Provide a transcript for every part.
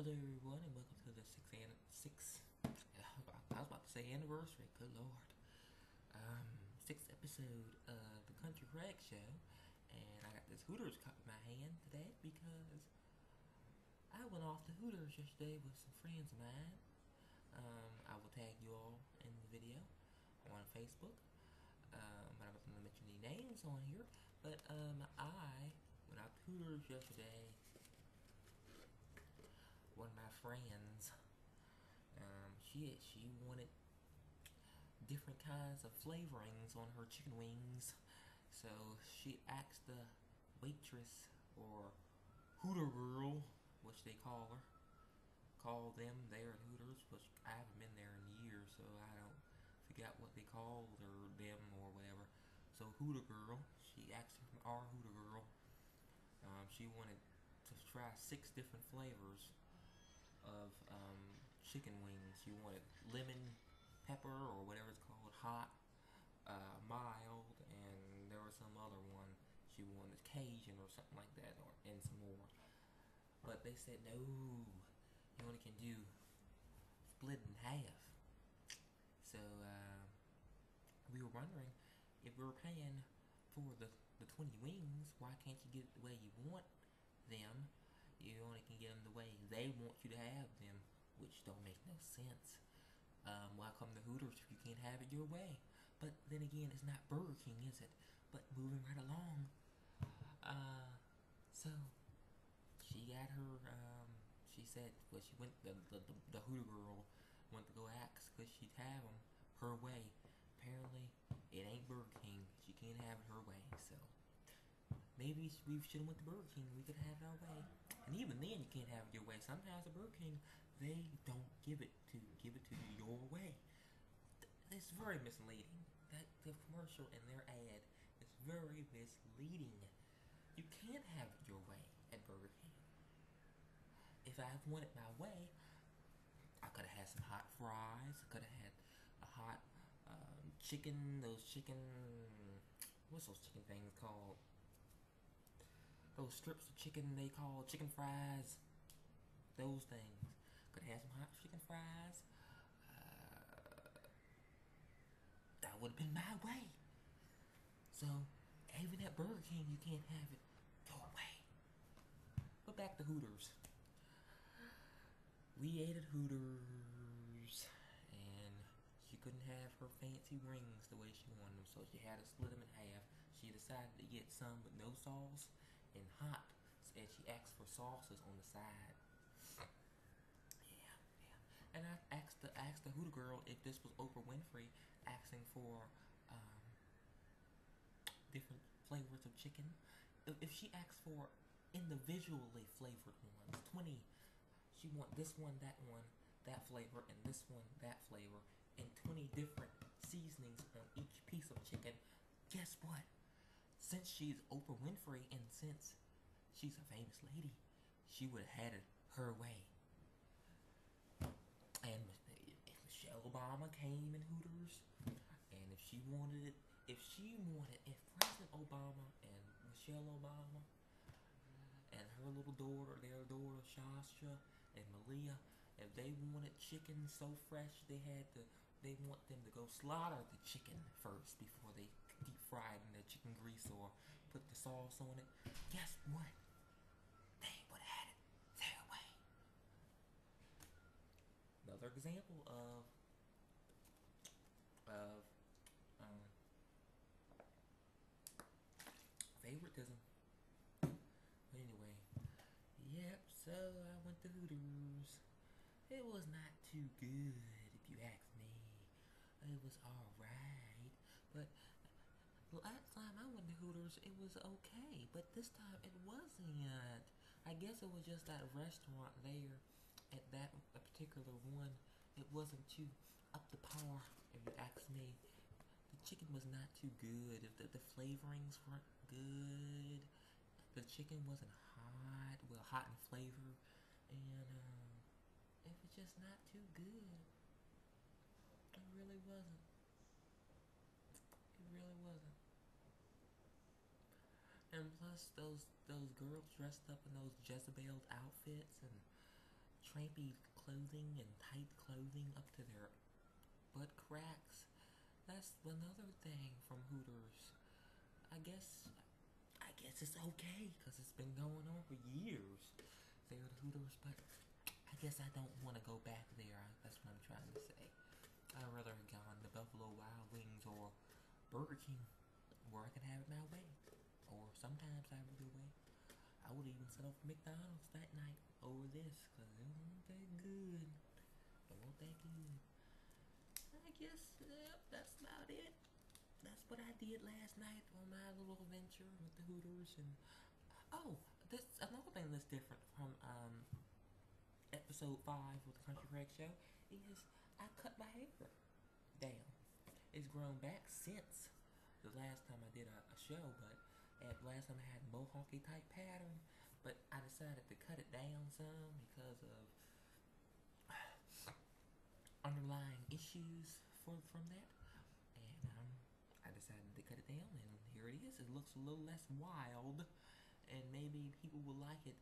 Hello everyone and welcome to the I was about to say anniversary, good lord. Sixth episode of the Country Craig Show, and I got this Hooters cup in my hand today because I went off to Hooters yesterday with some friends of mine. I will tag you all in the video on Facebook, but I'm not going to mention any names on here. But I went out to Hooters yesterday. One of my friends, she wanted different kinds of flavorings on her chicken wings, so she asked the waitress, or Hooter girl, which they call them there at Hooters, which I haven't been there in years, so I don't forget what they called or them or whatever. So Hooter girl, she asked our Hooter girl, she wanted to try 6 different flavors of chicken wings. You wanted lemon pepper or whatever it's called, hot, mild, and there was some other one. She wanted Cajun or something like that, and some more. But they said no, you only can do split in half. So we were wondering, if we were paying for the 20 wings, why can't you get it the way you want them? You only can get them the way they want you to have them, which don't make no sense. Why come to Hooters if you can't have it your way? But then again, it's not Burger King, is it? But moving right along, so she got her. She said, well, she went the Hooter girl went to go ask because she'd have them her way. Apparently, it ain't Burger King. She can't have it her way. So maybe we should have went to Burger King. We could have it our way. And even then, you can't have it your way. Sometimes at Burger King, they don't give it to you your way. It's very misleading. That the commercial and their ad is very misleading. You can't have it your way at Burger King. If I wanted my way, I could have had some hot fries. I could have had a hot chicken. What's those chicken things called? Those strips of chicken they call chicken fries. Those things. Could have some hot chicken fries. That would have been my way. So, even at Burger King, you can't have it your way. But back to Hooters. We ate at Hooters, and she couldn't have her fancy rings the way she wanted them, so she had to split them in half. She decided to get some with no sauce and hot, and she asked for sauces on the side. Yeah. And I asked the Hooter girl if this was Oprah Winfrey asking for different flavors of chicken. If she asked for individually flavored ones, 20, she want this one, that flavor, and this one, that flavor, and 20 different seasonings on each piece of chicken. Guess what? Since she's Oprah Winfrey and since she's a famous lady, she would have had it her way. And if Michelle Obama came in Hooters, and if President Obama and Michelle Obama and her little daughter, their daughter Shasha and Malia, if they wanted chicken so fresh they want them to go slaughter the chicken first before they deep fry it in their chicken grease or put the sauce on it. Guess what? They would have had it their way. Another example of favoritism. Anyway, yep, so I went to Hooters. It was not too good, if you ask me. It was alright, but last time I went to Hooters, it was okay, but this time it wasn't. I guess it was just that restaurant there at that particular one. It wasn't too up to par, if you ask me. The chicken was not too good. The flavorings weren't good. The chicken wasn't hot, well, hot in flavor, and it was just not too good. It really wasn't. It really wasn't. And plus, those girls dressed up in those Jezebel outfits, and trampy clothing and tight clothing up to their butt cracks. That's another thing from Hooters. I guess it's okay because it's been going on for years there at Hooters, but I guess I don't want to go back there. That's what I'm trying to say. I'd rather have gone to Buffalo Wild Wings or Burger King where I can have it my way. Or sometimes I have it way. I would even settle for McDonald's that night over this because it wasn't that good. It wasn't that good. I guess, yep, that's about it. That's what I did last night on my little adventure with the Hooters. And oh, this another thing that's different from episode 5 with the Country Craig Show is I cut my hair down. It's grown back since the last time I did a show, but at last time I had mohawky type pattern, but I decided to cut it down some because of underlying issues from that, and I decided to cut it down, and here it is. It looks a little less wild, and maybe people will like it,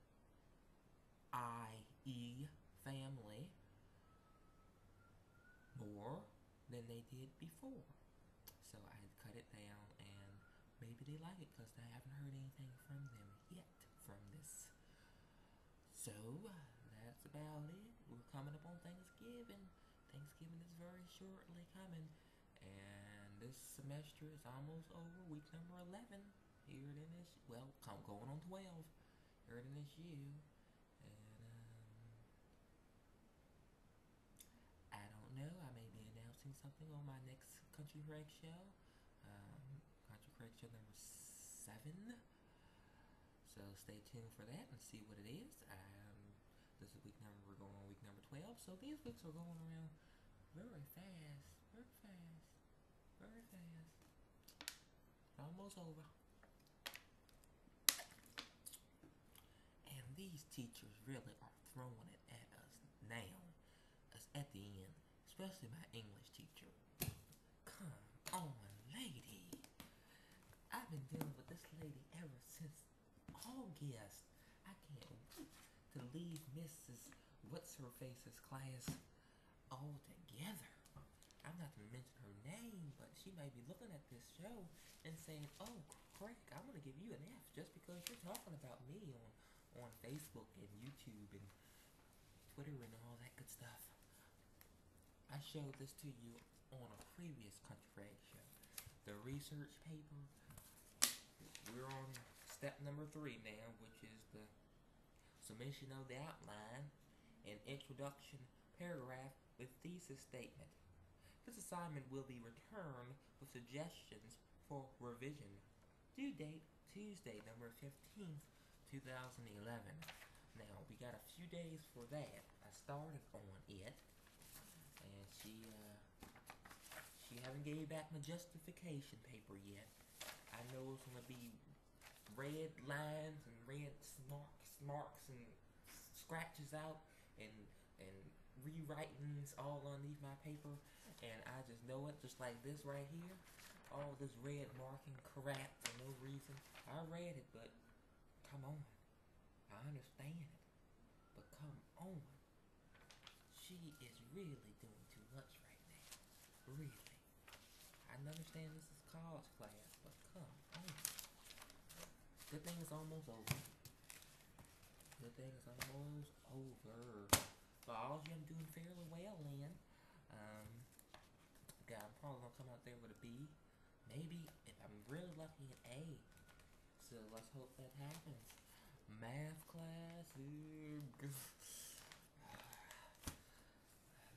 i.e. family, more than they did before. So I had cut it down, and maybe they like it because I haven't heard anything from them yet from this. So that's about it. We're coming up on Thanksgiving. Thanksgiving is very shortly coming, and this semester is almost over. Week number 11 here in this, well, going on 12 here in this year, and I don't know. I may be announcing something on my next Country Craig show, Country Craig show number 7. So stay tuned for that and see what it is. This is we're going on week number 12. So these weeks are going around very fast, very fast, very fast. Almost over. And these teachers really are throwing it at us now. Us at the end, especially my English teacher. Come on, lady. I've been dealing with this lady ever since August. I can't wait to leave Mrs. What's-Her-Face's class altogether. I'm not going to mention her name, but she may be looking at this show and saying, "Oh, Craig, I'm going to give you an F just because you're talking about me on Facebook and YouTube and Twitter and all that good stuff." I showed this to you on a previous Country Craig show. The research paper. We're on step number 3 now, which is the submission of the outline and introduction paragraph with thesis statement. This assignment will be returned with suggestions for revision. Due date Tuesday, November 15th, 2011. Now, we got a few days for that. I started on it, and she haven't gave back my justification paper yet. I know it's gonna be red lines and red marks and scratches out and rewritings all underneath my paper, and I just know it, just like this right here. All this red marking crap for no reason. I read it, but come on. I understand it, but come on. She is really doing too much right now. Really. I understand this is college class, but come on. Good thing it's almost over. Good thing it's almost over. So all I'm doing fairly well in. I'm probably gonna come out there with a B. Maybe if I'm really lucky, an A. So let's hope that happens. Math class,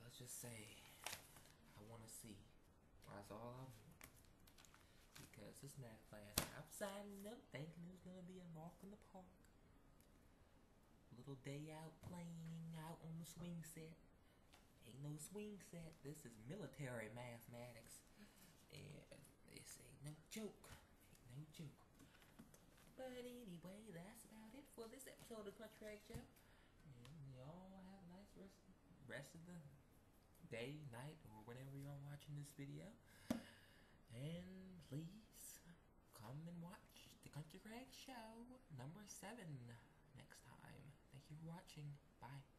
let's just say I want to see. That's all I want. Because this math class, I'm signing up thinking it was gonna be a walk in the park. Little day out playing out on the swing set. Ain't no swing set. This is military mathematics. And this ain't no joke. Ain't no joke. But anyway, that's about it for this episode of Country Craig Show. And y'all have a nice rest of the day, night, or whenever you're watching this video. And please come and watch the Country Craig Show number 7 next time. Thank you for watching. Bye.